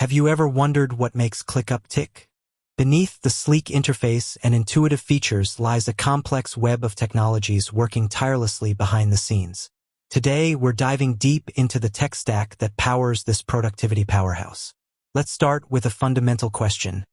Have you ever wondered what makes ClickUp tick? Beneath the sleek interface and intuitive features lies a complex web of technologies working tirelessly behind the scenes. Today, we're diving deep into the tech stack that powers this productivity powerhouse. Let's start with a fundamental question.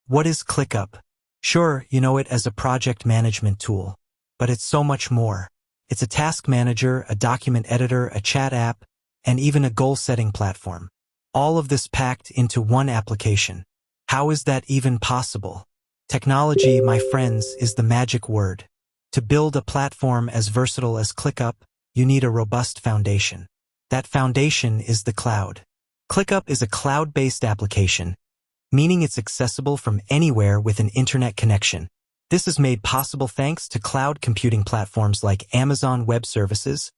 What is ClickUp? Sure, you know it as a project management tool, but it's so much more. It's a task manager, a document editor, a chat app, and even a goal-setting platform. All of this packed into one application. How is that even possible? Technology, my friends, is the magic word. To build a platform as versatile as ClickUp, you need a robust foundation. That foundation is the cloud. ClickUp is a cloud-based application, meaning it's accessible from anywhere with an internet connection. This is made possible thanks to cloud computing platforms like Amazon Web Services,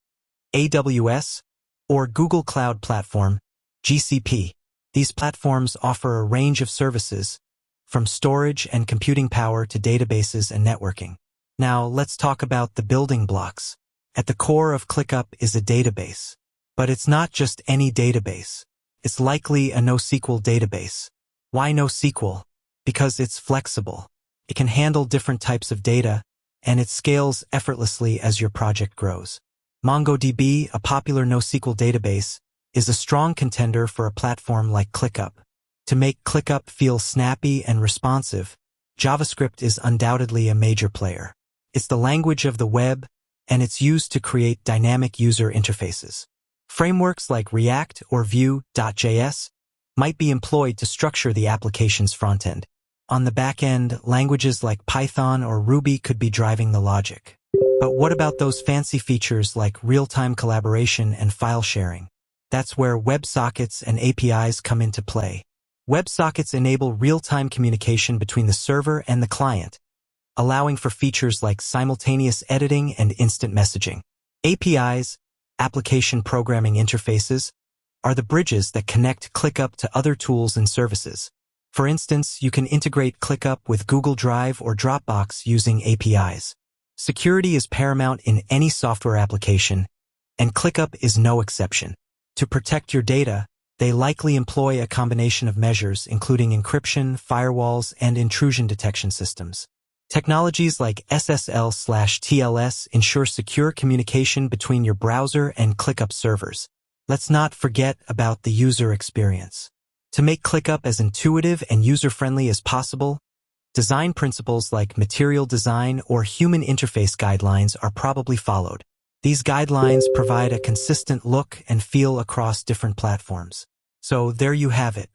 AWS, or Google Cloud Platform, GCP. These platforms offer a range of services, from storage and computing power to databases and networking. Now, let's talk about the building blocks. At the core of ClickUp is a database. But it's not just any database. It's likely a NoSQL database. Why NoSQL? Because it's flexible. It can handle different types of data, and it scales effortlessly as your project grows. MongoDB, a popular NoSQL database, is a strong contender for a platform like ClickUp. To make ClickUp feel snappy and responsive, JavaScript is undoubtedly a major player. It's the language of the web, and it's used to create dynamic user interfaces. Frameworks like React or Vue.js might be employed to structure the application's front-end. On the back end, languages like Python or Ruby could be driving the logic. But what about those fancy features like real-time collaboration and file sharing? That's where WebSockets and APIs come into play. WebSockets enable real-time communication between the server and the client, allowing for features like simultaneous editing and instant messaging. APIs, application programming interfaces, are the bridges that connect ClickUp to other tools and services. For instance, you can integrate ClickUp with Google Drive or Dropbox using APIs. Security is paramount in any software application, and ClickUp is no exception. To protect your data, they likely employ a combination of measures including encryption, firewalls, and intrusion detection systems. Technologies like SSL/TLS ensure secure communication between your browser and ClickUp servers. Let's not forget about the user experience. To make ClickUp as intuitive and user-friendly as possible, design principles like material design or human interface guidelines are probably followed. These guidelines provide a consistent look and feel across different platforms. So there you have it,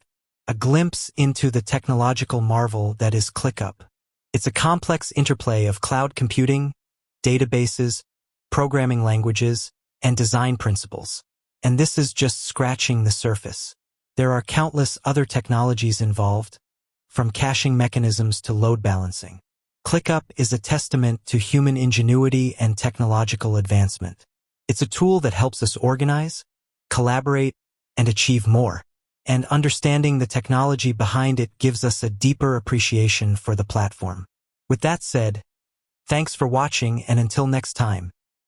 a glimpse into the technological marvel that is ClickUp. It's a complex interplay of cloud computing, databases, programming languages, and design principles. And this is just scratching the surface. There are countless other technologies involved, from caching mechanisms to load balancing. ClickUp is a testament to human ingenuity and technological advancement. It's a tool that helps us organize, collaborate, and achieve more. And understanding the technology behind it gives us a deeper appreciation for the platform. With that said, thanks for watching, and until next time.